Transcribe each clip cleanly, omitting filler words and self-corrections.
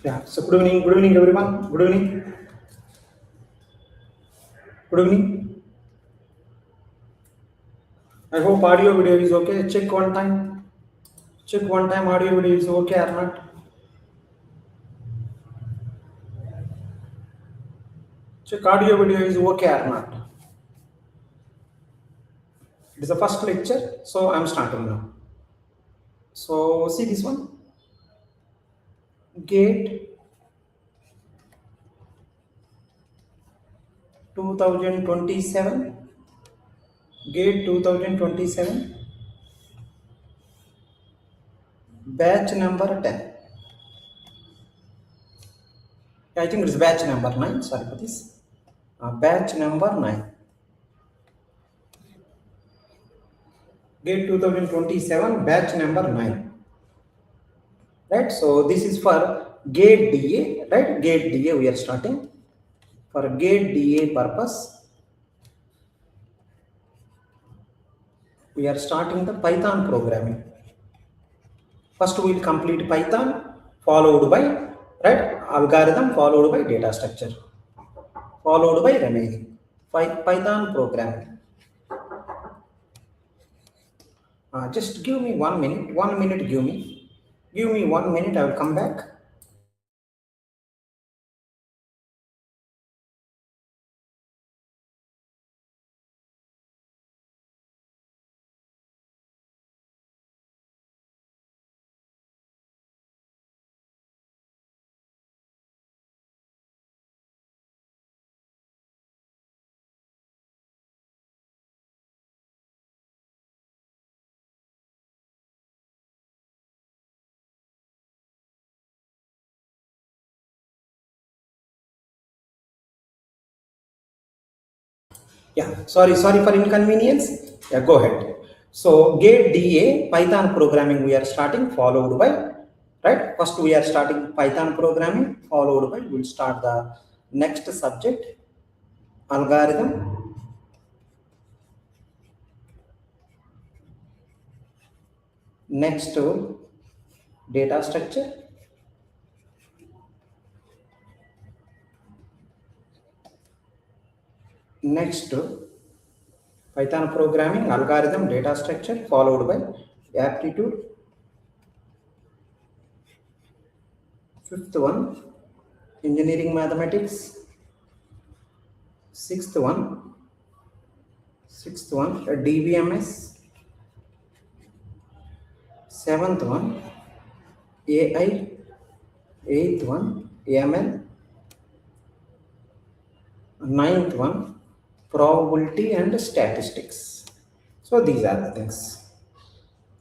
Yeah. So good evening, everyone. Good evening. Good evening. I hope audio video is okay. Check one time. Check one time audio video is okay or not. Check audio video is okay or not. It is the first lecture, so I'm starting now. So see this one. Gate 2027. Gate 2027. Batch number 10. I think it's batch number 9. Sorry for this. Batch number 9. Gate 2027. Batch number 9. Right, so this is for gate DA, right? Gate DA we are starting. For gate DA purpose, we are starting the Python programming. First we will complete Python, followed by, right, algorithm, followed by data structure, followed by remaining Python programming. Just give me 1 minute. 1 minute. Give me 1 minute. I will come back. Yeah, sorry for inconvenience. Yeah, go ahead. So gate DA Python programming we are starting, followed by, right? First we are starting Python programming, followed by we'll start the next subject, algorithm, next data structure, next Python programming, algorithm, data structure, followed by aptitude. Fifth one, engineering mathematics. Sixth one, DBMS. Seventh one, AI. Eighth one, ML. Ninth one, probability and statistics. So these are the things.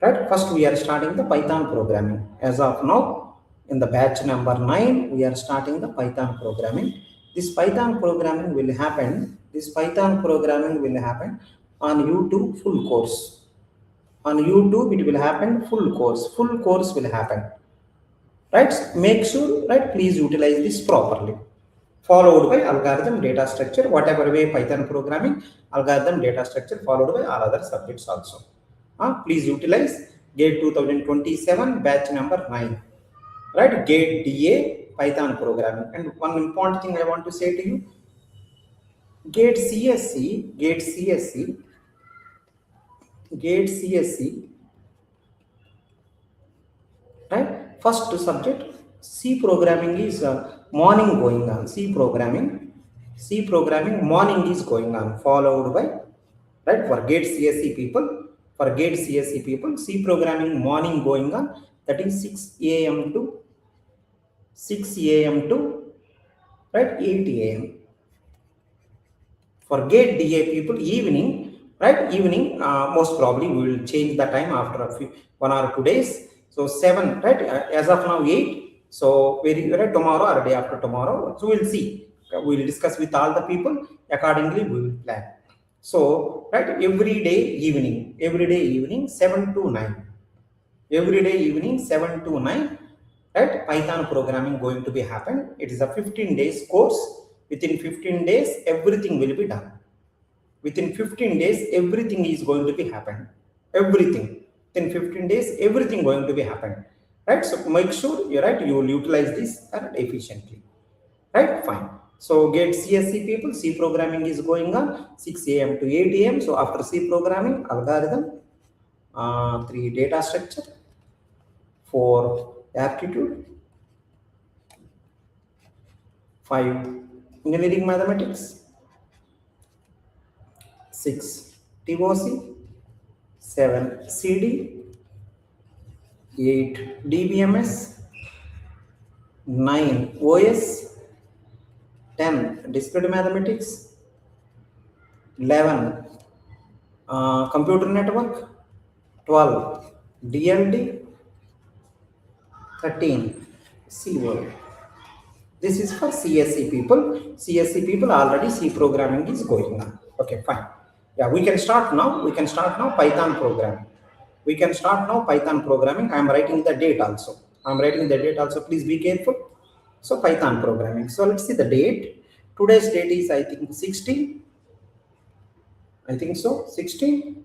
Right? First we are starting the Python programming. As of now, in the batch number 9, we are starting the Python programming. This Python programming will happen. On YouTube full course. On YouTube it will happen full course. Full course will happen. Right? Make sure, right? Please utilize this properly. Followed by algorithm, data structure, whatever way Python programming, algorithm, data structure, followed by all other subjects also. Please utilize GATE 2027 batch number 9, right? GATE DA Python programming. And one important thing I want to say to you, GATE CSC, right? First subject, C programming is morning going on. C programming morning is going on, followed by, right, for GATE CSC people, C programming morning going on, that is 6 a.m. to right 8 a.m. For GATE DA people, evening, right, most probably we will change the time after 1 or 2 days. So 7, right, as of now 8. So very right, tomorrow or day after tomorrow. So we'll see. We will discuss with all the people. Accordingly, we will plan. So, right, every day evening 7 to 9. Every day evening 7 to 9, right, Python programming going to be happen. It is a 15 days course. Within 15 days, everything will be done. Within 15 days, everything is going to be happen. Everything. Within 15 days, everything going to be happen. right? So make sure you're right, you will utilize this efficiently, right? Fine. So get CSC people, C programming is going on 6 a.m. to 8 a.m. So after C programming, algorithm, 3 data structure, 4 aptitude, 5 engineering mathematics, 6 TOC, 7 CD, 8 DBMS, 9 OS, 10 discrete mathematics, 11 computer network, 12 DLD, 13 COL. This is for CSC people. CSC people already C programming is going on. Okay, fine. Yeah, we can start now. We can start now Python programming. We can start now Python programming. I am writing the date also. I am writing the date also. Please be careful. So Python programming. So let's see the date. Today's date is I think 16. I think so. 16.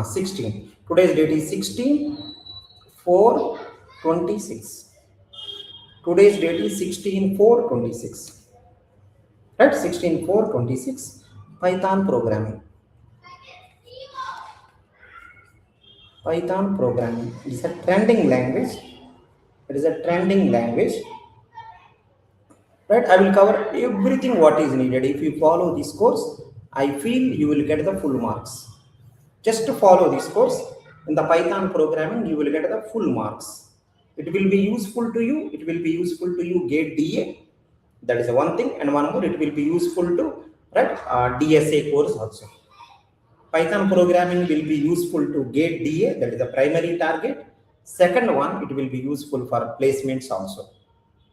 16. Today's date is 16/4/26. Today's date is 16/4/26. Right? 16/4/26. Python programming. Python programming. It is a trending language. It is a trending language. Right? I will cover everything what is needed. If you follow this course, I feel you will get the full marks. Just to follow this course in the Python programming, you will get the full marks. It will be useful to you. It will be useful to you get DA. That is one thing, and one more, it will be useful to right DSA course also. Python programming will be useful to get DA, that is the primary target. Second one, it will be useful for placements also.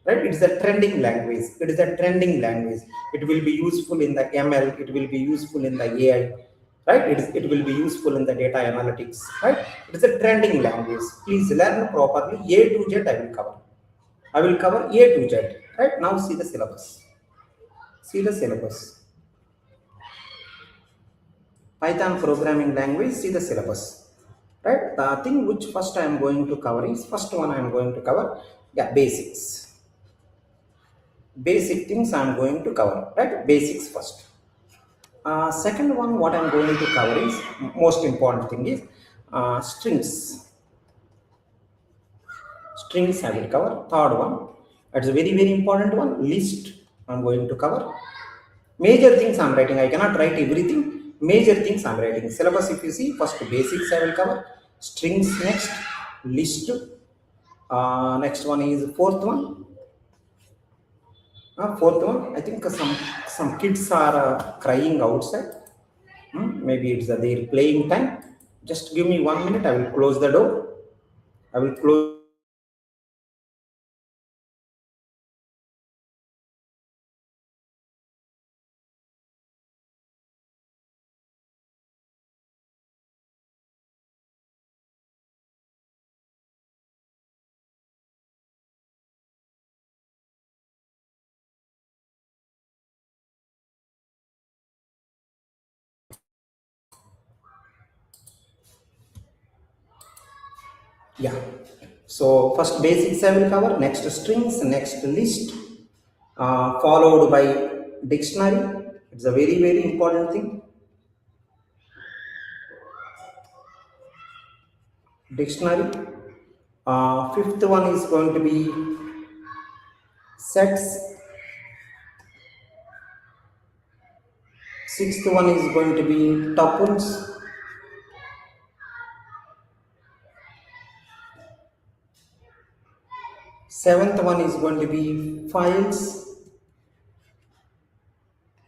Right? It is a trending language. It is a trending language. It will be useful in the ML. It will be useful in the AI. Right? It will be useful in the data analytics. Right? It is a trending language. Please learn properly. A to Z I will cover. I will cover A to Z. Right? Now see the syllabus. See the syllabus. Python programming language, see the syllabus. Right? The thing which first I am going to cover is, first one I am going to cover, basics. Basic things I am going to cover, right? Basics first. Second one, what I am going to cover is, most important thing is strings. Strings I will cover. Third one, that's a very, very important one, list I am going to cover. Major things I am writing, I cannot write everything. Major things I am writing. Syllabus, if you see, first basics I will cover, strings next, list. Next one is fourth one. Fourth one, I think some kids are crying outside. Maybe it's their playing time. Just give me 1 minute. I will close the door. I will close. Yeah. So first basics I will cover. Next strings. Next list. Followed by dictionary. It's a very, very important thing. Dictionary. Fifth one is going to be sets. Sixth one is going to be tuples. Seventh one is going to be files.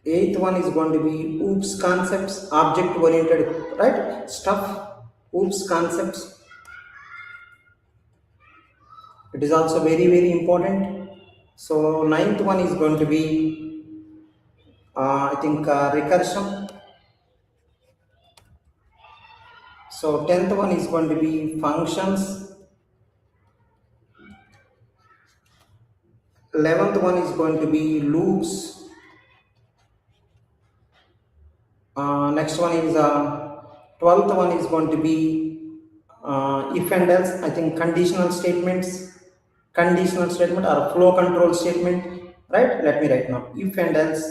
Eighth one is going to be OOPS concepts, object oriented, right? Stuff, OOPS concepts. It is also very, very important. So ninth one is going to be, I think, recursion. So 10th one is going to be functions. 11th one is going to be loops. Next one is 12th one is going to be If and else, I think conditional statement or flow control statement, right? Let me write now. If and else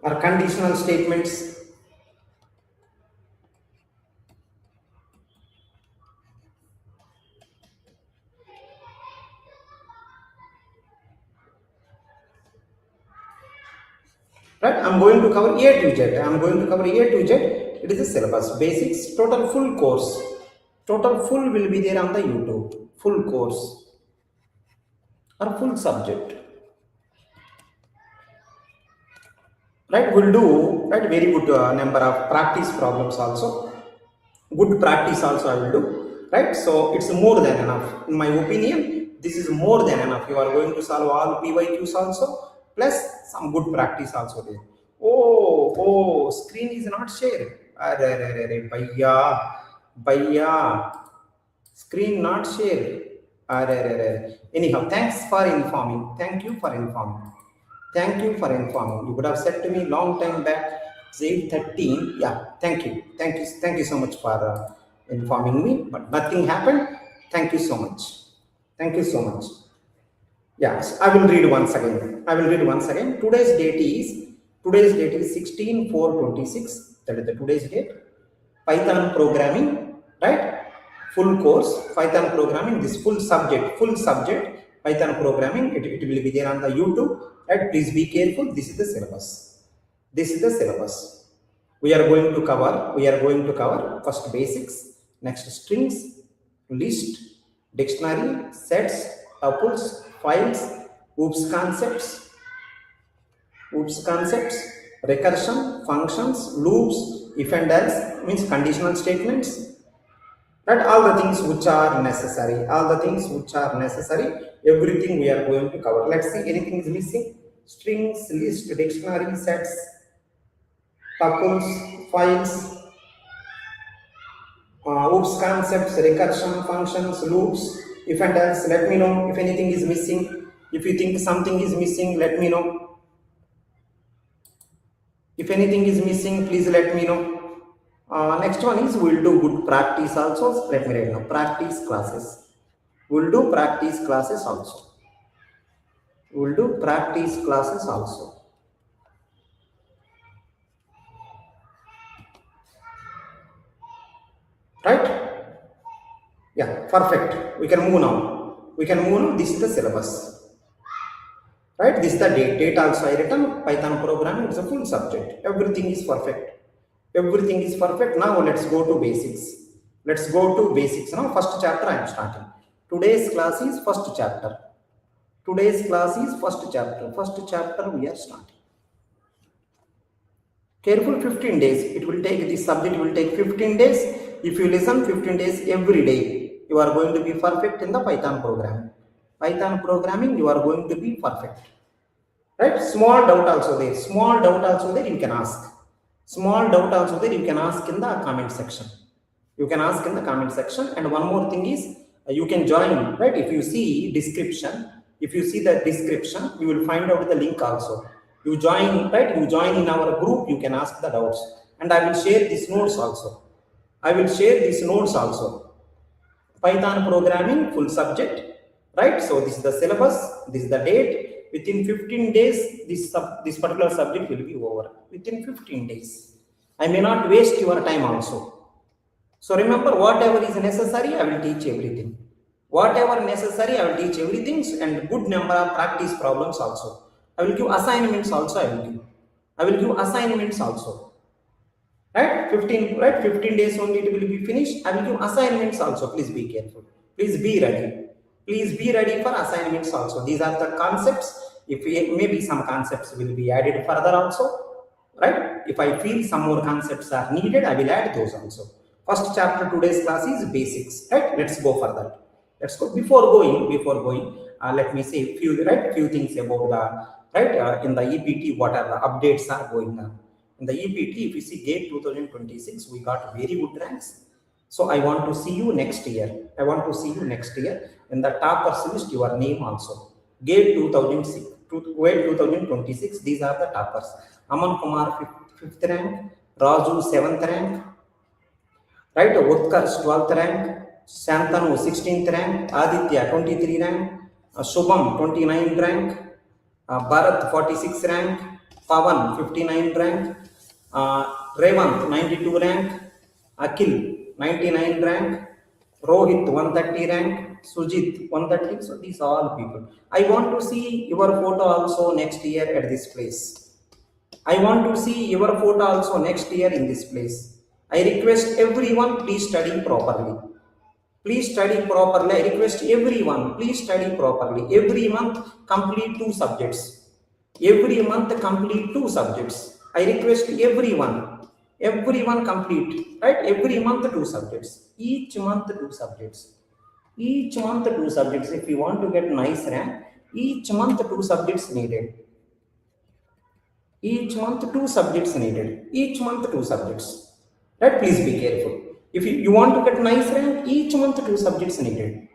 or conditional statements. Right, I'm going to cover A to Z. I'm going to cover A to Z. It is a syllabus, basics, total full course. Total full will be there on the YouTube. Full course or full subject. Right, we'll do right very good number of practice problems also. Good practice also I will do. Right, so it's more than enough. In my opinion, this is more than enough. You are going to solve all PYQs also, plus some good practice also there. Oh, screen is not shared. Bhaiya, screen not shared. Anyhow, thanks for informing. Thank you for informing. Thank you for informing. You would have said to me long time back, 8:13. Yeah, thank you so much for informing me. But nothing happened. Thank you so much. Thank you so much. Yes, I will read once again. Today's date is 16/4/26. That is the today's date. Python programming, right? Full course, Python programming, this full subject, Python programming, it will be there on the YouTube, right? Please be careful. This is the syllabus. We are going to cover first basics, next strings, list, dictionary, sets, tuples, files, OOPS concepts, recursion, functions, loops, if and else, means conditional statements, right? All the things which are necessary, everything we are going to cover. Let's see, anything is missing? Strings, list, dictionary, sets, tuples, files, OOPS concepts, recursion, functions, loops, if and else. Let me know if anything is missing. If you think something is missing, let me know. If anything is missing, please let me know. Next one is we'll do good practice also. Let me write now. Practice classes. We'll do practice classes also. Right? Yeah, perfect. We can move now. This is the syllabus. Right? This is the date also I written. Python programming is a full subject. Everything is perfect. Now let's go to basics. Now first chapter I am starting. Today's class is first chapter. First chapter we are starting. Careful, 15 days. It will take, this subject will take 15 days. If you listen 15 days every day, you are going to be perfect in the Python programming. You are going to be perfect. Right? Small doubt also there. You can ask. You can ask in the comment section. And one more thing is, you can join, right? If you see the description, you will find out the link also. You join, right? You join in our group, you can ask the doubts. And I will share these notes also. Python programming, full subject, right? So this is the syllabus, this is the date. Within 15 days, this particular subject will be over. Within 15 days. I may not waste your time also. So remember, whatever is necessary, I will teach everything. And good number of practice problems also. I will give assignments also. Right? 15 days only it will be finished. I will give assignments also. Please be careful. Please be ready for assignments also. These are the concepts. If maybe some concepts will be added further also, right? If I feel some more concepts are needed, I will add those also. First chapter today's class is basics, right? Let's go further. Before going, let me say few things about the in the EPT, what are the updates are going on. In the EPT, if you see GATE 2026, we got very good ranks. So I want to see you next year. In the toppers list, your name also. GATE 2026, these are the toppers. Aman Kumar, 5th rank. Raju 7th rank, right? Utkarsh 12th rank, Shantanu 16th rank, Aditya 23 rank, Shubham 29th rank, Bharat 46th rank, Pavan 59th rank, Revant 92 rank, Akhil 99 rank, Rohit 130 rank, Sujit 130. So these are all people. I want to see your photo also next year at this place. I want to see your photo also next year in this place. I request everyone, please study properly. Please study properly. I request everyone, please study properly. Every month, complete 2 subjects. Every month, complete 2 subjects. I request everyone complete, right? Every month, 2 subjects. Each month, 2 subjects. Each month, 2 subjects. If you want to get nice rank, each month, 2 subjects needed. Each month, 2 subjects needed. Each month, 2 subjects. Right? Please be careful. If you want to get nice rank, each month 2 subjects needed.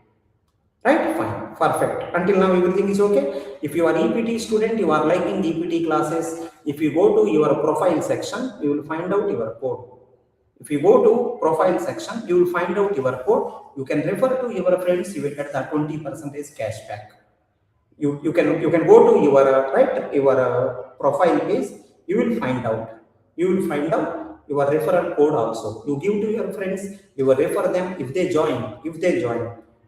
Right? Fine. Perfect. Until now, everything is okay. If you are EPT student, you are liking EPT classes. If you go to your profile section, you will find out your code. If you go to profile section, you will find out your code. You can refer to your friends. You will get the 20% cashback. You can go to your your profile page. You will find out. Your referral code also. You give to your friends. You will refer them. If they join,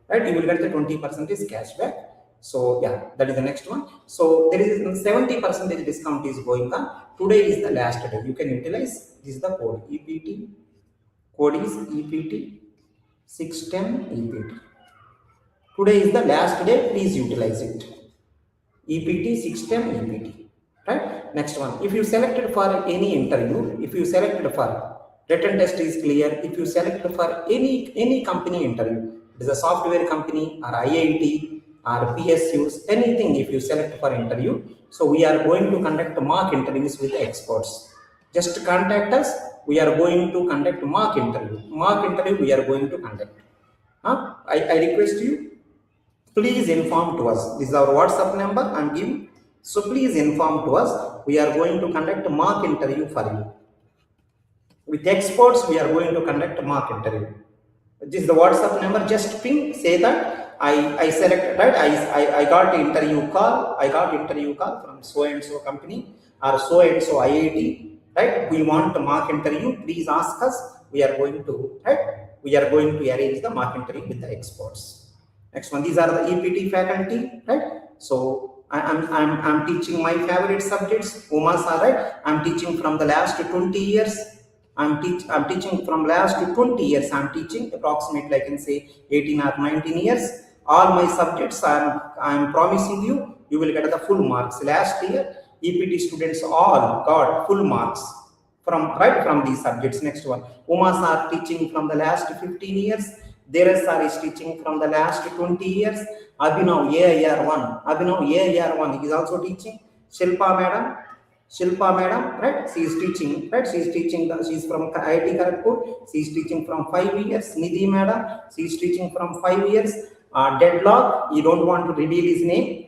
right, you will get the 20% cashback. So yeah, that is the next one. So there is 70% discount is going on. Today is the last day. You can utilize. This is the code EPT. Code is EPT 610 EPT. Today is the last day. Please utilize it. EPT 610 EPT. Right? Next one. If you selected for any interview, if you selected for written test is clear. If you selected for any company interview, it is a software company or IIT or PSUs, anything. If you select for interview, so we are going to conduct mock interviews with the experts. Just contact us. We are going to conduct mock interview. Mock interview we are going to conduct. I request you. Please inform to us. This is our WhatsApp number I am giving. So please inform to us. We are going to conduct a mock interview for you. With experts, we are going to conduct a mock interview. This is the WhatsApp number. Just ping. Say that I selected, right? I got interview call. I got interview call from so and so company or so and so IIT. Right? We want a mock interview. Please ask us. We are going to, right? We are going to arrange the mock interview with the experts. Next one, these are the EPT faculty, right? So I'm teaching my favorite subjects. Umas are right. I'm teaching from the last 20 years. I'm teaching from last 20 years. I'm teaching approximately, I can say 18 or 19 years. All my subjects, I'm promising you, you will get the full marks. Last year, EPT students all got full marks from these subjects. Next one, Umas are teaching from the last 15 years. Deras sir is teaching from the last 20 years. Abhinav AIR1 is also teaching. Shilpa madam, right? She is teaching, right? She is from IIT Kharagpur. She is teaching from 5 years. Nidhi madam, she is teaching from 5 years. Deadlock, you don't want to reveal his name,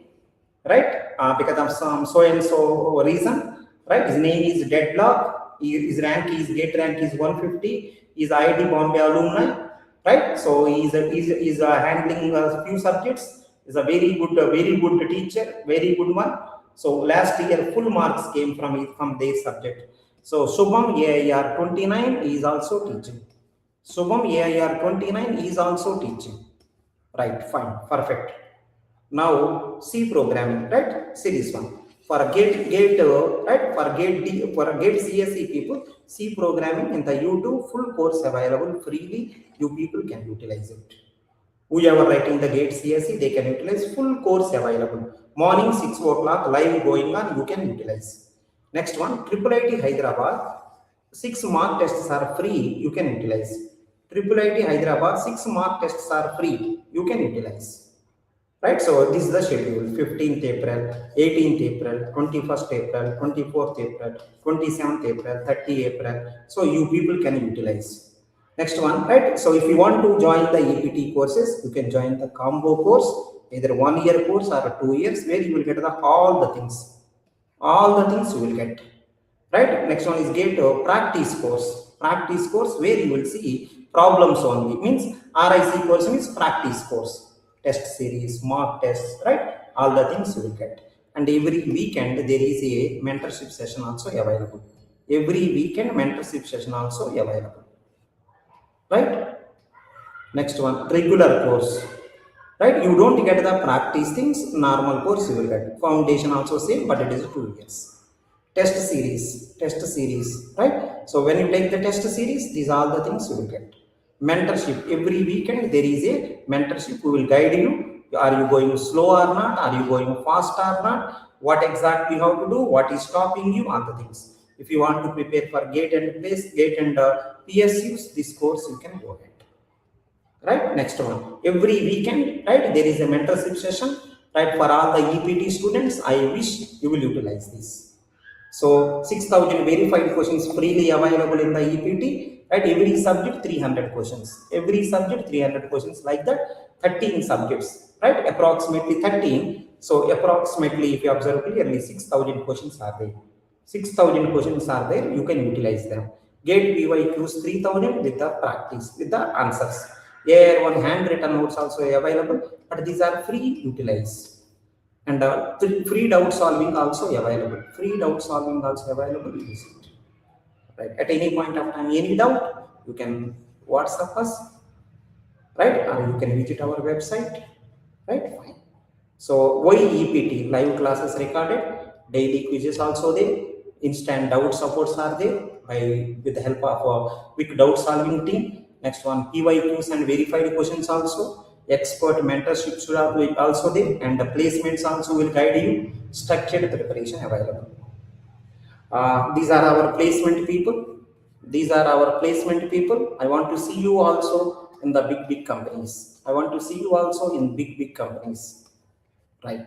right? Because of some so and so reason, right? His name is Deadlock. His gate rank is 150. He is IIT Bombay alumni. Right, so he's handling a few subjects. He's a very good teacher, very good one. So last year full marks came from this subject. So Shubham AIR 29 is also teaching. Shubham AIR 29 is also teaching. Right, fine, perfect. Now C programming, right? See this one. For a gate CSE people, C programming in the YouTube full course available freely. You people can utilize it. Whoever writing the gate CSE, they can utilize full course available. Morning 6 o'clock live going on, you can utilize. Next one, IIIT Hyderabad, 6 mock tests are free, you can utilize. IIIT Hyderabad, 6 mock tests are free, you can utilize. Right, so this is the schedule: 15th April, 18th April, 21st April, 24th April, 27th April, 30th April. So you people can utilize. Next one, right? So if you want to join the EPT courses, you can join the combo course, either 1 year course or 2 years, where you will get all the things you will get. right? Next one is get practice course. Practice course where you will see problems only. Means RIC course means practice course. Test series, mock tests, right? All the things you will get. And every weekend there is a mentorship session also available. Every weekend mentorship session also available. Right? Next one, regular course. Right? You don't get the practice things, normal course you will get. Foundation also same, but it is 2 years. Test series, right? So when you take the test series, these are all the things you will get. Mentorship, every weekend there is a mentorship. We will guide you. Are you going slow or not? Are you going fast or not? What exactly you have to do? What is stopping you? All the things. If you want to prepare for gate and PSUs, this course you can go ahead. Right, next one, every weekend, right, there is a mentorship session, right, for all the EPT students. I wish you will utilize this. So 6,000 verified questions freely available in the EPT, right? Every subject 300 questions, every subject 300 questions, like that 13 subjects, right? Approximately 13. So approximately, if you observe clearly, 6,000 questions are there. 6,000 questions are there, you can utilize them. Get PYQs 3,000 with the practice, with the answers. Here one handwritten notes also available, but these are free, utilize. And free doubt solving also available. Free doubt solving also available, use it. Right, at any point of time, any doubt, you can WhatsApp us, right, or you can visit our website, right? Fine. So why EPT? Live classes recorded, daily quizzes also there, instant doubt supports are there by with the help of a quick doubt solving team. Next one, PYQs and verified questions also. Expert mentorship should also there, and the placements also will guide you. Structured preparation available. These are our placement people. These are our placement people. I want to see you also in the big companies. I want to see you also in big companies. Right.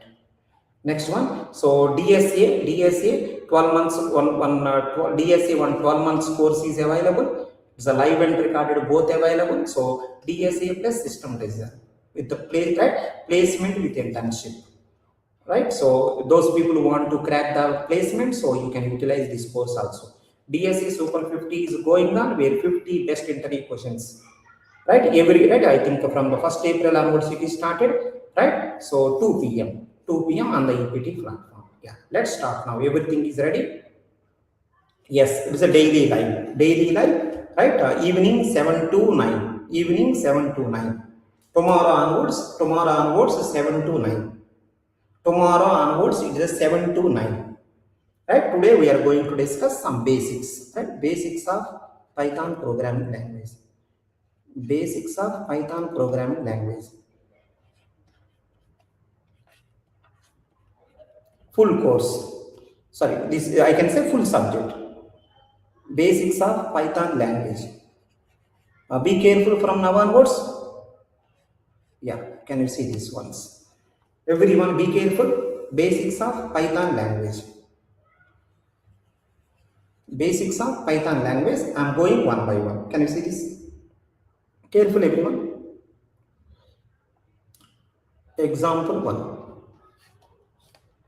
Next one. So DSA 12 months DSA 12 months course is available. It's a live and recorded, both available. So DSA plus system design with the placement with internship. Right. So those people who want to crack the placement, so you can utilize this course also. DSA Super 50 is going on, where 50 best interview questions. Right. I think from the 1st April onwards it is started. Right. So 2 p.m. on the EPT platform. Yeah. Let's start now. Everything is ready. Yes, it is a daily live. Right. Evening 7 to 9. Evening 7 to 9. Tomorrow onwards 7 to 9. Tomorrow onwards it is 7 to 9. Right? Today we are going to discuss some basics. Right? Basics of Python programming language. Basics of Python programming language. Full course. Sorry, this I can say full subject. Basics of Python language. Be careful from now onwards. Yeah, can you see these ones? Everyone be careful. Basics of Python language. Basics of Python language. I am going one by one. Can you see this? Careful everyone. Example 1.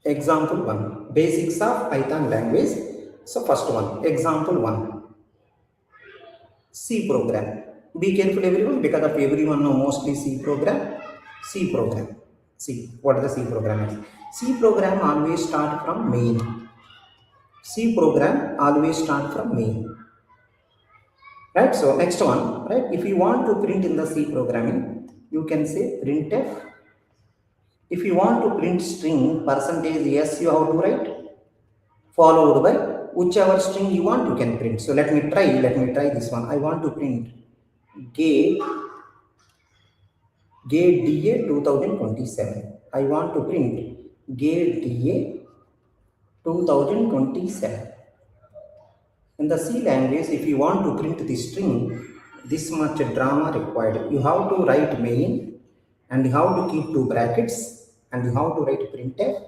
Example 1. Basics of Python language. So first one. Example 1. C program. Be careful everyone, because of everyone know mostly C program. C program. See what is the C program is. C program always start from main. C program always start from main. Right. So next one. Right. If you want to print in the C programming, you can say printf. If you want to print string %s, you have to write, followed by whichever string you want, you can print. So let me try this one. I want to print gate DA 2027. I want to print gate DA 2027. In the C language, if you want to print the string, this much drama required. You have to write main, and you have to keep 2 brackets, and you have to write printf.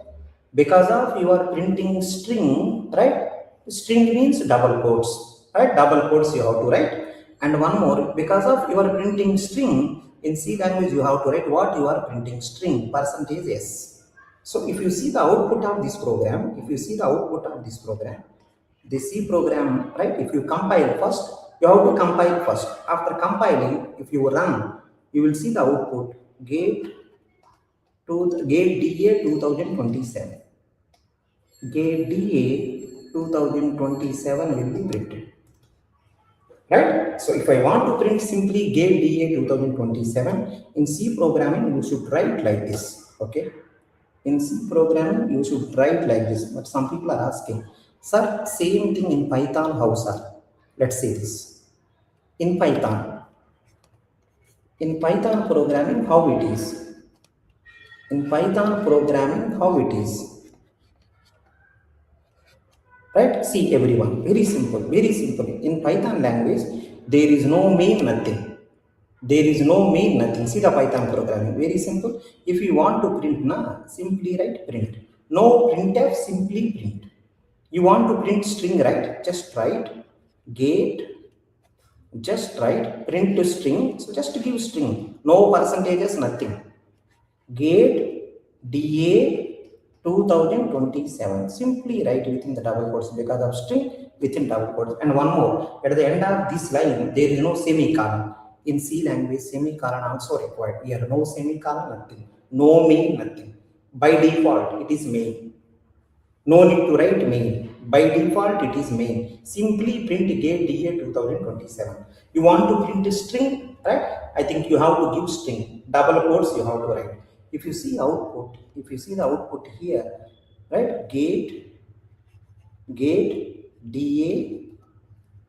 Because of your printing string, right? String means double quotes, right? Double quotes you have to write. And one more, because of your printing string, in C language you have to write what you are printing string, %s. So if you see the output of this program, The C program, right? If you compile first, you have to compile first. After compiling, if you run, you will see the output gate DA 2027. Gate DA 2027 will be printed. Right? So if I want to print simply gate DA 2027, in C programming, you should write like this. Okay? In C programming, you should write like this. But some people are asking, sir, same thing in Python, how, sir? Let's say this. In Python programming, how it is? In Python programming, how it is? Right? See everyone, very simple, very simple. In Python language, there is no main, nothing. There is no main, nothing. See the Python programming, very simple. If you want to print, simply write print. No printf, simply print. You want to print string, right? Just write gate, just write print to string. So just give string, no percentages, nothing. Gate DA 2027. Simply write within the double quotes because of string within double quotes. And one more, at the end of this line, there is no semicolon. In C language, semicolon also required. Here, no semicolon, nothing. No main, nothing. By default, it is main. No need to write main. By default, it is main. Simply print gate DA 2027. You want to print a string, right? I think you have to give string. Double quotes you have to write. If you see output, if you see the output here, right? Gate DA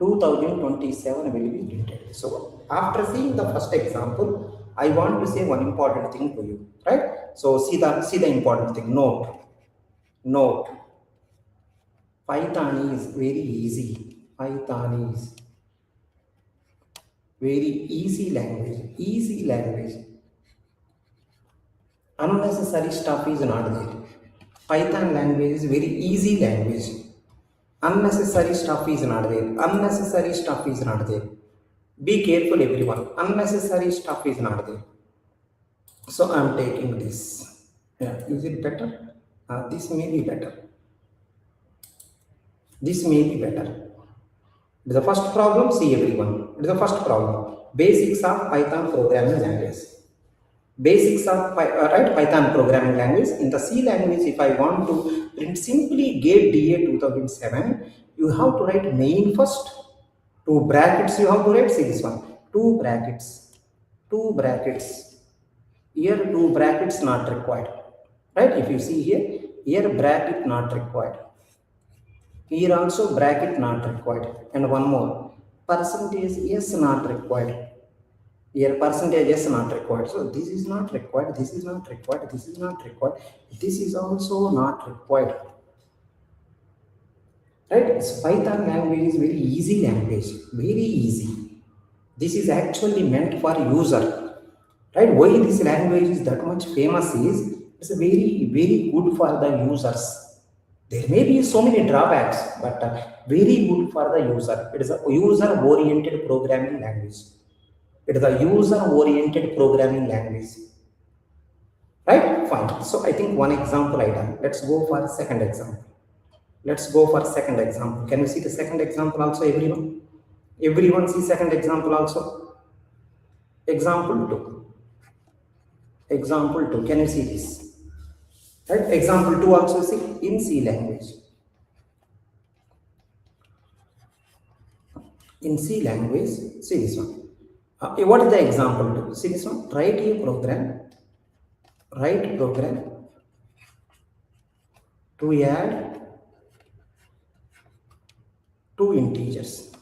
2027 will be printed. So after seeing the first example, I want to say one important thing to you, right? So see the important thing. Note. Python is very easy. Python is very easy language. Easy language. Unnecessary stuff is not there. Python language is very easy language. Unnecessary stuff is not there. Unnecessary stuff is not there. Be careful, everyone. Unnecessary stuff is not there. So I am taking this. Yeah, is it better? This may be better. This may be better. The first problem, see everyone. It is the first problem. Basics of Python programming language. Basics of Python programming language. In the C language, if I want to print simply gate DA 2007, you have to write main first. 2 brackets you have to write. See this one. 2 brackets. 2 brackets. Here 2 brackets not required. Right? If you see here bracket not required. Here also bracket not required. And one more. Percentage yes not required. Here percentage yes not required. So this is not required. This is not required. This is not required. This is also not required. Right? So Python language is very easy language. Very easy. This is actually meant for user. Right? Why this language is that much famous is it's very, very good for the users. There may be so many drawbacks, but very good for the user. It is a user-oriented programming language. It is a user-oriented programming language. Right? Fine. So I think one example I done. Let's go for second example. Let's go for second example. Can you see the second example also, everyone? Everyone see second example also? Example 2. Example 2. Can you see this? Right? Example 2 also see in C language. In C language, see this one. What is the example 2? See this one. Write a program. Write program to add 2 integers.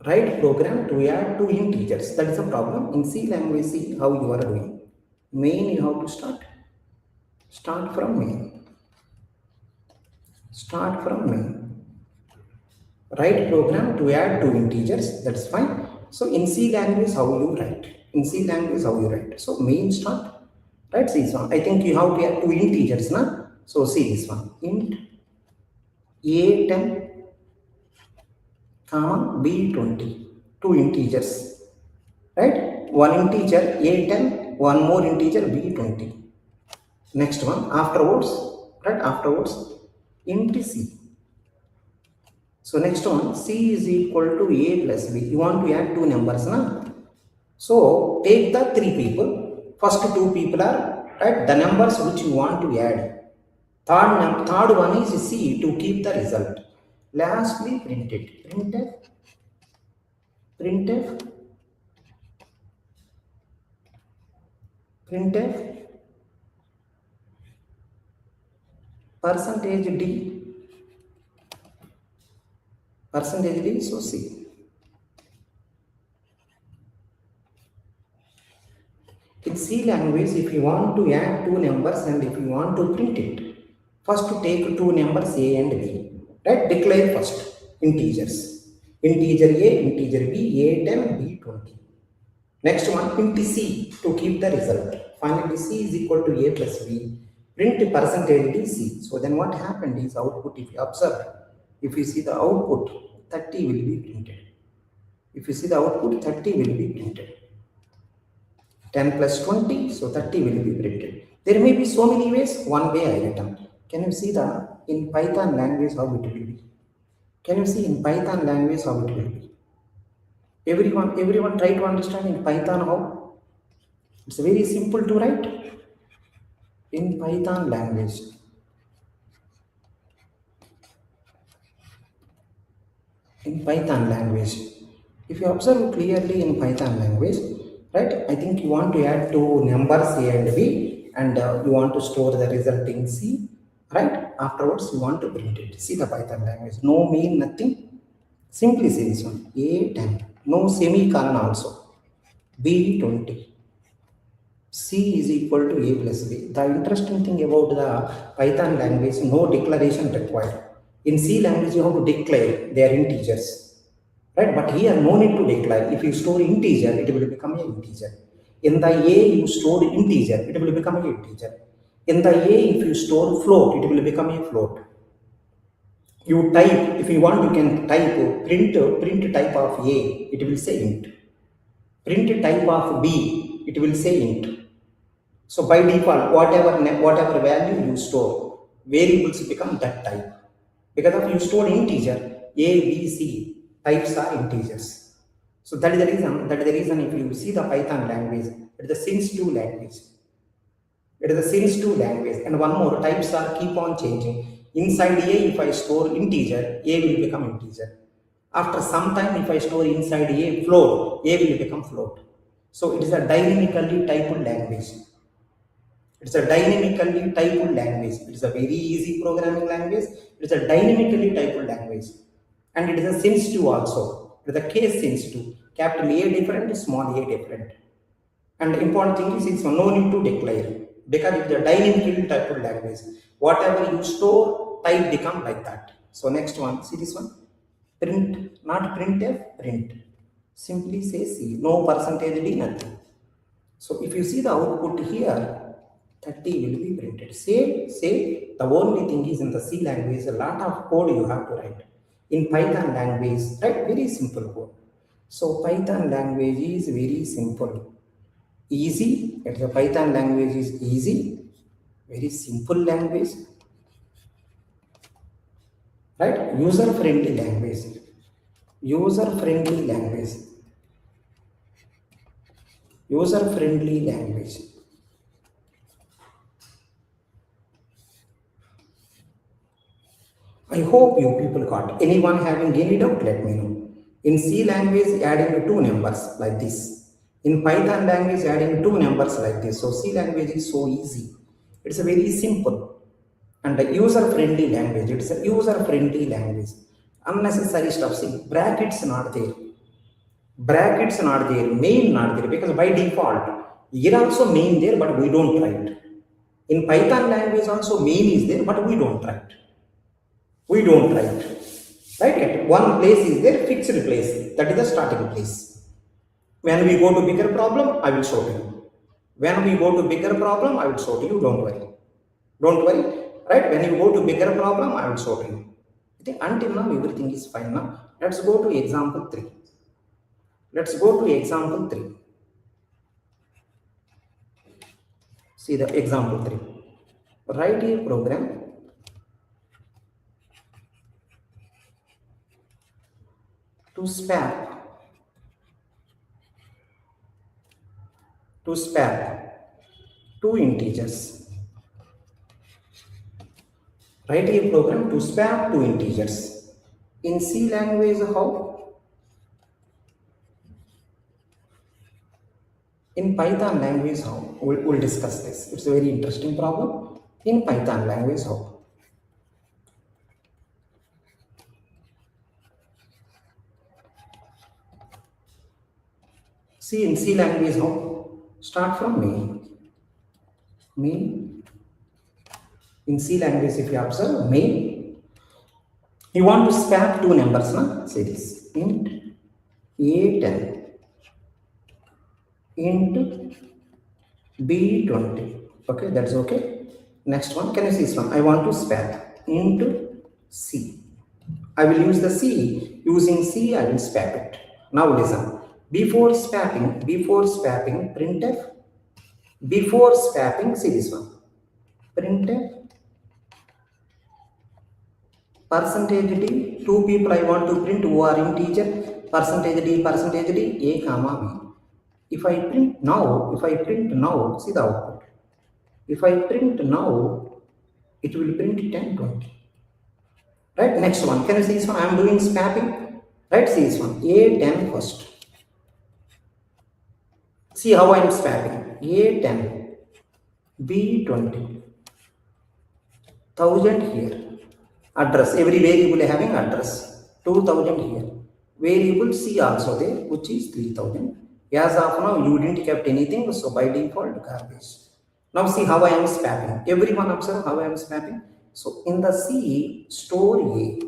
Write program to add 2 integers. That is a problem. In C language, see how you are doing. Main you have to start. Start from main. Start from main. Write program to add 2 integers. That's fine. So in C language, how you write? In C language, how you write? So main start. Right? See this one. I think you have to add 2 integers, na? So see this one. Int A10 comma B20. 2 integers. Right? One integer A10. One more integer B20. Next one, afterwards right? Afterwards, int c. So next one, c is equal to a plus b. You want to add two numbers, na? So take the three people. First two people are, right, the numbers which you want to add. Third one is c to keep the result. Lastly, print it. Printf, percentage d, so c. In C language, if you want to add two numbers and if you want to print it, first to take two numbers A and B, right? Declare first integers. Integer A, integer B, A10, B20. Next one, int C to keep the result. Finally, C is equal to A plus B. Print percentage D C. So then what happened is output, if you observe, if you see the output, 30 will be printed. If you see the output, 30 will be printed. 10 plus 20, so 30 will be printed. There may be so many ways, one way I written. Can you see the in Python language how it will be? Can you see in Python language how it will be? Everyone try to understand in Python how? It's very simple to write in Python language. In Python language, if you observe clearly in Python language, right, I think you want to add two numbers A and B and you want to store the result in C, right? Afterwards you want to print it. See the Python language, no mean nothing, simply say this one, A10, no semicolon also, B20, C is equal to A plus B. The interesting thing about the Python language, no declaration required. In C language, you have to declare their integers, right? But here, no need to declare. If you store integer, it will become an integer. In the A, you store integer, it will become an integer. In the A, if you store float, it will become a float. You type, if you want, you can type print type of A, it will say int. Print type of B, it will say int. So by default, whatever value you store, variables become that type. Because of you store integer, A, B, C, types are integers. So that is the reason if you see the Python language, it is a sensitive language. It is a sensitive language. And one more, types are keep on changing. Inside A, if I store integer, A will become integer. After some time, if I store inside A float, A will become float. So it is a dynamically typed language. It's a dynamically typed language. It is a very easy programming language. It is a dynamically typed language. And it is a sensitive also. It is a case sensitive. Capital A different, small a different. And the important thing is it's no need to declare. Because it is a dynamically typed language. Whatever you store, type become like that. So next one, see this one. Print, not printf, print. Simply say C. No percentage D, nothing. So if you see the output here, 30 will be printed. Say, the only thing is in the C language, a lot of code you have to write. In Python language, write very simple code. So Python language is very simple. Easy, the Python language is easy, very simple language. Right? User-friendly language. User-friendly language. User-friendly language. I hope you people got. Anyone having any doubt, let me know. In C language, adding two numbers like this. In Python language, adding two numbers like this. So C language is so easy. It's a very simple and a user-friendly language. It's a user-friendly language. Unnecessary stuff. See, brackets not there. Brackets not there. Main not there. Because by default, here also main there, but we don't write. In Python language also main is there, but we don't write. We don't write. Right? At one place is there, fixed place. That is the starting place. When we go to bigger problem, I will show to you. When we go to bigger problem, I will show to you. Don't worry. Don't worry. Right? When you go to bigger problem, I will show to you. I think until now everything is fine now. Let's go to example 3. Let's go to example 3. See the example 3. Write a program to swap two integers. Write a program to swap two integers. In C language, how? In Python language, how? We'll discuss this. It's a very interesting problem. In Python language, how? See, in C language, how? Start from main. Main. In C language, if you observe, main. You want to swap two numbers, na? Say this. Int A10 int B20. Okay, that's okay. Next one, can you see this one? I want to swap into C. I will use the C. Using C, I will swap it. Now listen. Before swapping, printf. Before swapping, see this one. Printf percentage D. Two people I want to print who are integer. Percentage D, A comma B. If I print now, see the output. If I print now, it will print 10, 20. Right, next one. Can you see this one? I am doing swapping. Right, see this one. A10 first. See how I am swapping. A10, B20. 1000 here. Address. Every variable having address. 2000 here. Variable C also there, which is 3000. As of now, you didn't kept anything, so by default, garbage. Now see how I am swapping. Everyone observe how I am swapping. So in the C, store A.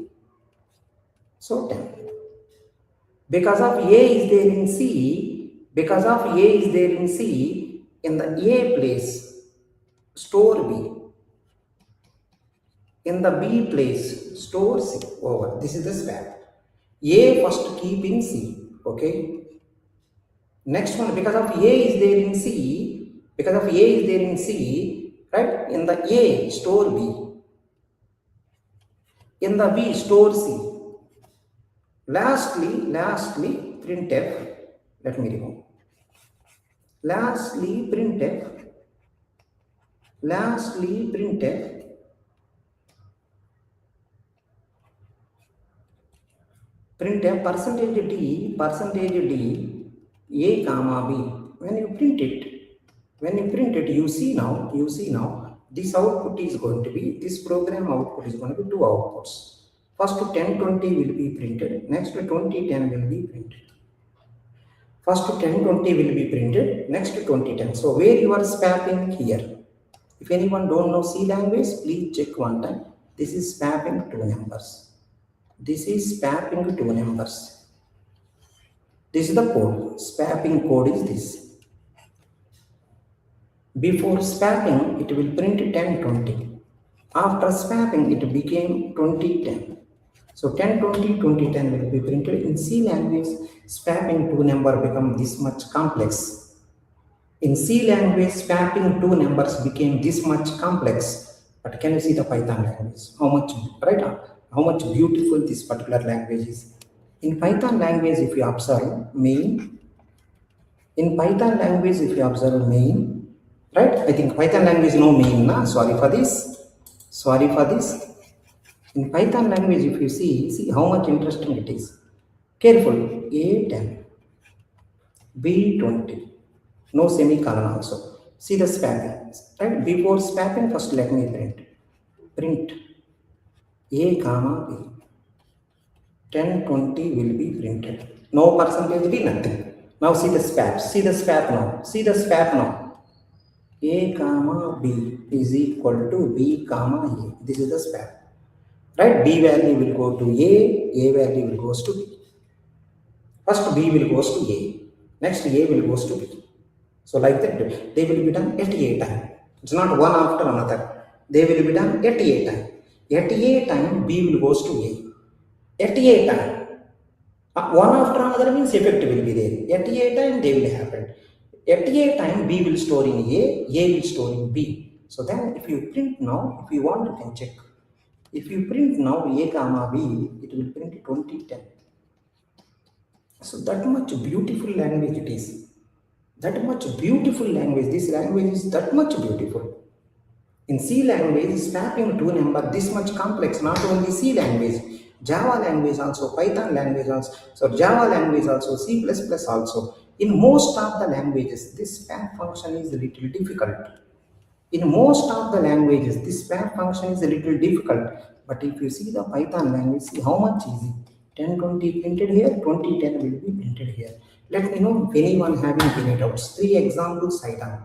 So 10. Because of A is there in C, in the A place, store B. In the B place, store C. Over. This is the swap. A first keep in C. Okay. Next one, because of A is there in C, right? In the A, store B. In the B, store C. Lastly, printf. Let me remove. Lastly, printf. Printf percentage D, A comma B. When you print it, you see now, this output is going to be, this program output is going to be two outputs. First 1020 will be printed, next 2010 will be printed. First 1020 will be printed, next 2010. So where you are swapping here? If anyone don't know C language, please check one time. This is swapping two numbers. This is swapping two numbers. This is the code. Swapping code is this. Before swapping, it will print 1020. After swapping, it became 2010. So 1020, 2010 will be printed. In C language, swapping two numbers become this much complex. In C language, swapping two numbers became this much complex. But can you see the Python language? How much, right? How much beautiful this particular language is. In Python language, if you observe main, right? I think Python language no main, na? Sorry for this. In Python language, if you see how much interesting it is. Careful. A10, B20, no semicolon also. See the swapping, right? Before swapping, first let me print A comma B. 1020 will be printed. No percentage B, nothing. Now see the swap now. A comma B is equal to B comma A. This is the swap. Right? B value will go to A value will goes to B. First B will goes to A. Next A will goes to B. So like that, they will be done at A time. It's not one after another. They will be done at A time. At A time, B will goes to A. At A time, one after another means effect will be there. At A time, they will happen. At A time, B will store in A will store in B. So then if you print now, if you want, you can check. If you print now A comma B, it will print 2010. So that much beautiful language it is. That much beautiful language. This language is that much beautiful. In C language, swapping two number this much complex. Not only C language, Java language also, Python language also, so Java language also, C++ also. In most of the languages, this swap function is a little difficult. In most of the languages, this swap function is a little difficult. But if you see the Python language, see how much easy. 1020 printed here, 2010 will be printed here. Let me know if anyone having any doubts. 3 examples I done.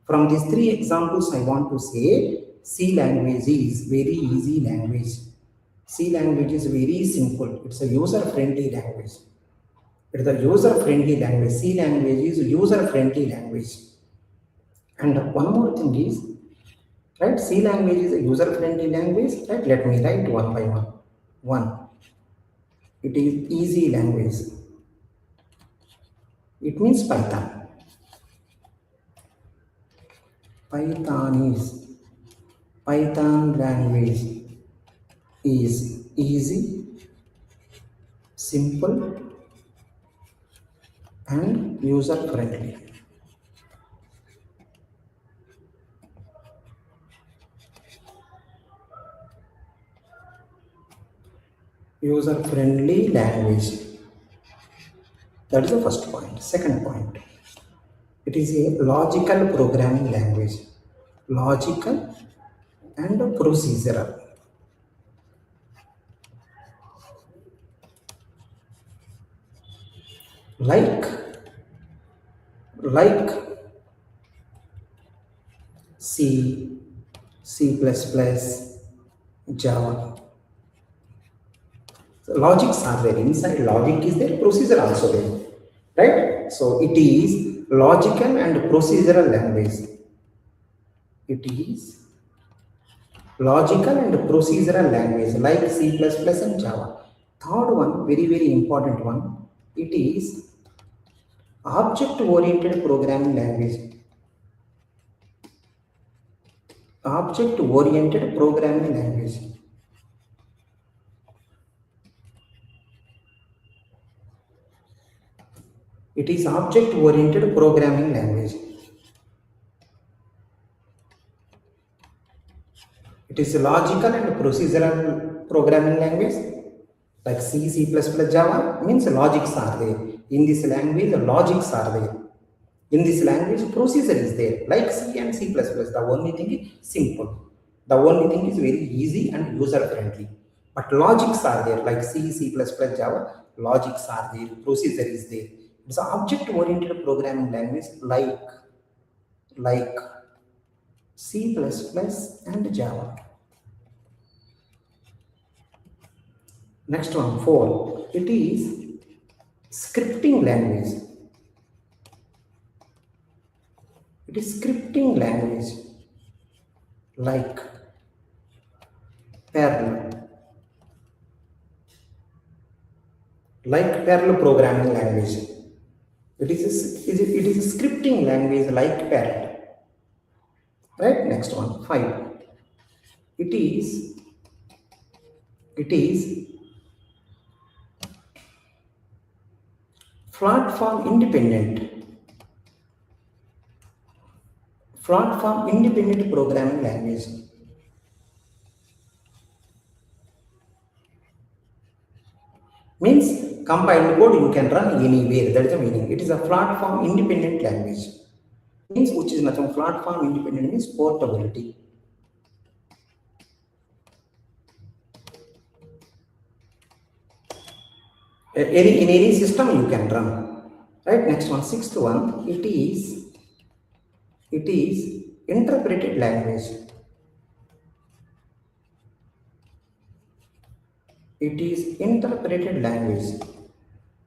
From these 3 examples, I want to say C language is very easy language. C language is very simple. It's a user-friendly language. It's a user-friendly language. C language is user-friendly language. And one more thing is, right, C language is a user-friendly language, right? Let me write one by one. One, it is easy language. It means Python. Python language is easy, simple, and user-friendly. User-friendly language. That is the first point. Second point, it is a logical programming language. Logical and procedural. Like C, C++, Java. So logics are there. Inside logic is there, procedure also there. Right? So it is logical and procedural language. It is logical and procedural language like C++ and Java. Third one, very, very important one, it is object-oriented programming language. Object-oriented programming language. It is object-oriented programming language. It is a logical and procedural programming language. Like C, C++, Java means logics are there. In this language, the logics are there. In this language, procedure is there. Like C and C++, the only thing is simple. The only thing is very easy and user-friendly. But logics are there. Like C, C++, Java, logics are there. Procedure is there. It's an object-oriented programming language like C++ and Java. Next one, 4. It is scripting language. It is scripting language like Perl. Like Perl programming language. It is a scripting language like Perl. Right? Next one, 5. It is platform independent programming language. Means compiled code you can run anywhere. That is the meaning. It is a platform independent language. Means which is nothing. Platform independent means portability. In any system you can run. Right? Next one, 6th one. It is interpreted language. It is interpreted language.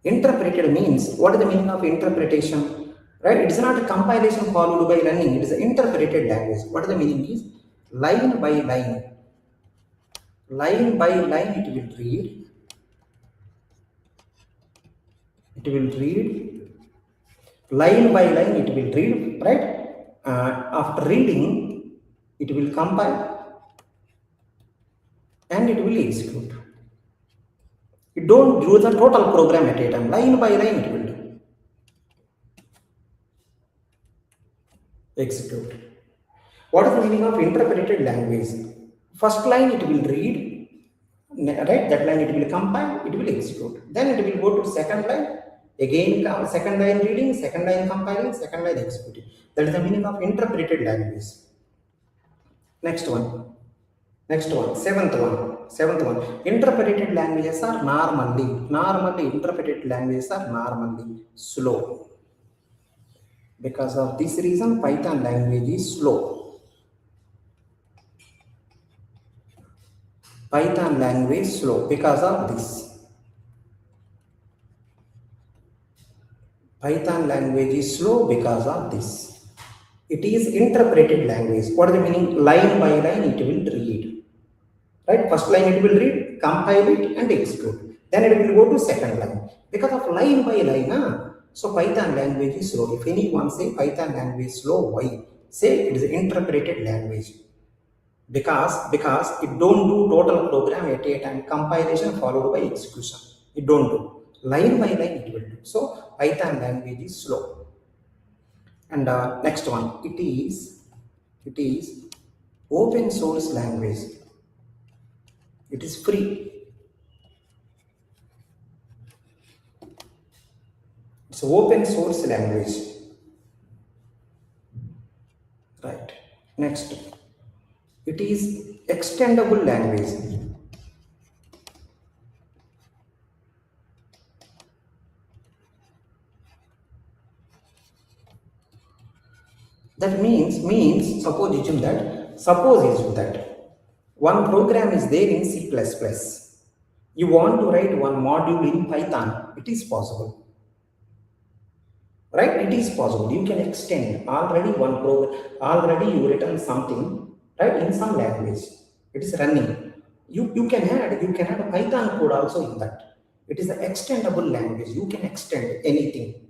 Interpreted means, what is the meaning of interpretation? Right? It's not a compilation followed by running. It is an interpreted language. What is the meaning is, line by line. Line by line it will read. Line by line it will read, right? After reading, it will compile and it will execute. It don't do the total program at a time. Line by line it will do. Execute. What is the meaning of interpreted language? First line it will read, right? That line it will compile, it will execute. Then it will go to second line. Again, second line reading, second line compiling, second line executing. That is the meaning of interpreted language. Next one. Seventh one. Interpreted languages are normally interpreted languages are normally slow. Because of this reason, Python language is slow. Python language slow because of this. Python language is slow because of this. It is interpreted language. What is the meaning? Line by line it will read. Right? First line it will read, compile it and execute. Then it will go to second line. Because of line by line, so Python language is slow. If anyone say Python language is slow, why? Say it is interpreted language. Because it don't do total program at a time, compilation followed by execution. It don't do. Line by line it will do. So Python language is slow. And next one, it is open source language. It is free. It's open source language. Right. Next, it is extendable language. That means suppose that one program is there in C++. You want to write one module in Python. It is possible. Right? It is possible. You can extend already one program. Already you written something, right, in some language. It is running. You can add a Python code also in that. It is an extendable language. You can extend anything.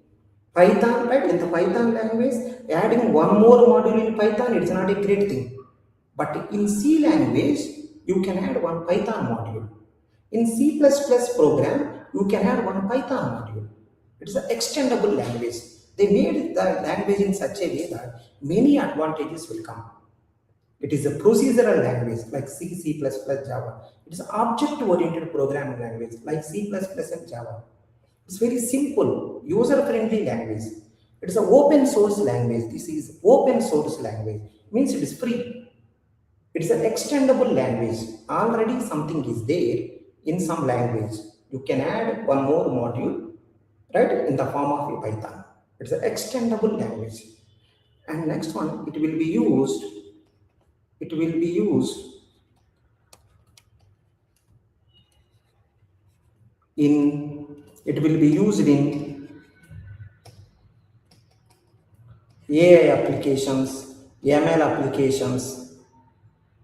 Python, right? In the Python language, adding one more module in Python, it's not a great thing. But in C language, you can add one Python module. In C++ program, you can add one Python module. It is an extendable language. They made the language in such a way that many advantages will come. It is a procedural language like C, C++, Java. It is an object-oriented programming language like C++ and Java. It's very simple, user-friendly language. It is an open source language. This is open source language. Means it is free. It is an extendable language. Already something is there in some language. You can add one more module, right, in the form of a Python. It's an extendable language. And next one, it will be used in AI applications, ML applications.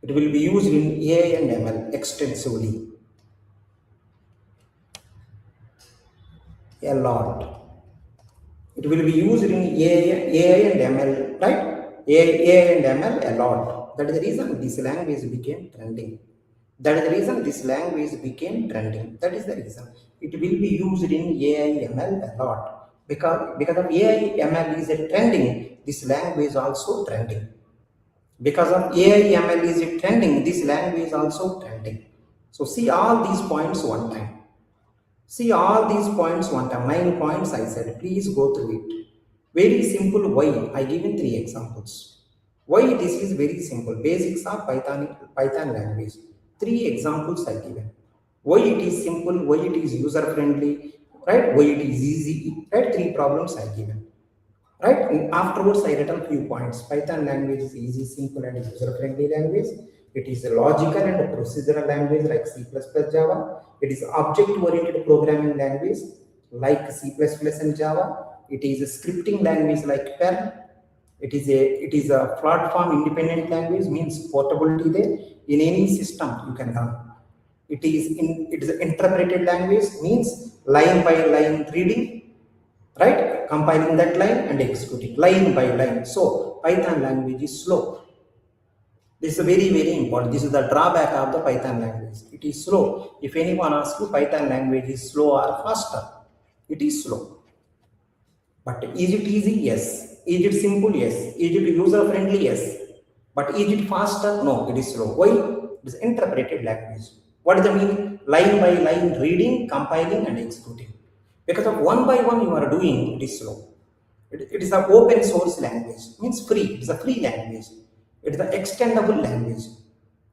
It will be used in AI and ML extensively. A lot. It will be used in AI and ML, right? AI and ML a lot. That is the reason this language became trending. That is the reason this language became trending. That is the reason. It will be used in AI ML a lot. Because of AI ML is a trending, this language also trending. Because of AI ML is a trending, this language also trending. So see all these points one time. See all these points one time. 9 points I said. Please go through it. Very simple. Why? I given 3 examples. Why this is very simple. Basics of Python language. 3 examples I given. Why it is simple, why it is user friendly, right? Why it is easy, right? 3 problems I given, right? And afterwards I written few points. Python language is easy, simple and user friendly language. It is a logical and a procedural language like C++, Java. It is object oriented programming language like C++ and Java. It is a scripting language like Perl. It is a platform independent language, means portability there. In any system you can run. It is an interpreted language, means line by line reading, right? Compiling that line and executing line by line. So Python language is slow. This is very, very important. This is the drawback of the Python language. It is slow. If anyone asks you Python language is slow or faster, it is slow. But is it easy? Yes. Is it simple? Yes. Is it user friendly? Yes. But is it faster? No, it is slow. Why? It is interpreted language. What does it mean? Line by line reading, compiling, and executing. Because of one by one you are doing, it is slow. It is an open source language, means free. It is a free language. It is an extendable language.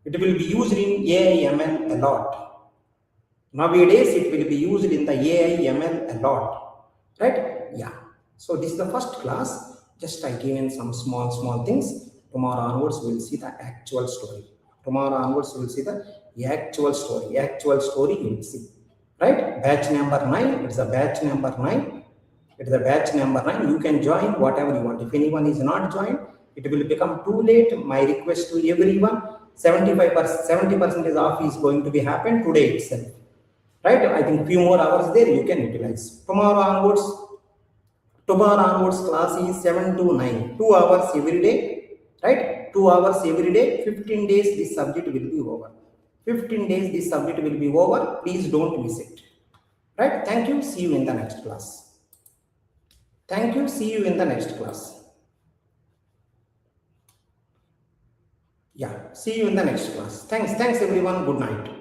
It will be used in AI ML a lot. Nowadays, it will be used in the AI ML a lot. Right? Yeah. So this is the first class. Just I given some small things. Tomorrow onwards, we will see the actual story. Tomorrow onwards, we will see the actual story. Actual story you will see. Right? Batch number 9. It's a batch number 9. It is a batch number 9. You can join whatever you want. If anyone is not joined, it will become too late. My request to everyone, 75%, 70% off is going to be happen today itself. Right? I think few more hours there you can utilize. Tomorrow onwards class is 7 to 9. 2 hours every day. Right? 2 hours every day. 15 days this subject will be over. 15 days this subject will be over. Please don't miss it. Right? Thank you. See you in the next class. Thank you. See you in the next class. Yeah, see you in the next class. Thanks everyone. Good night.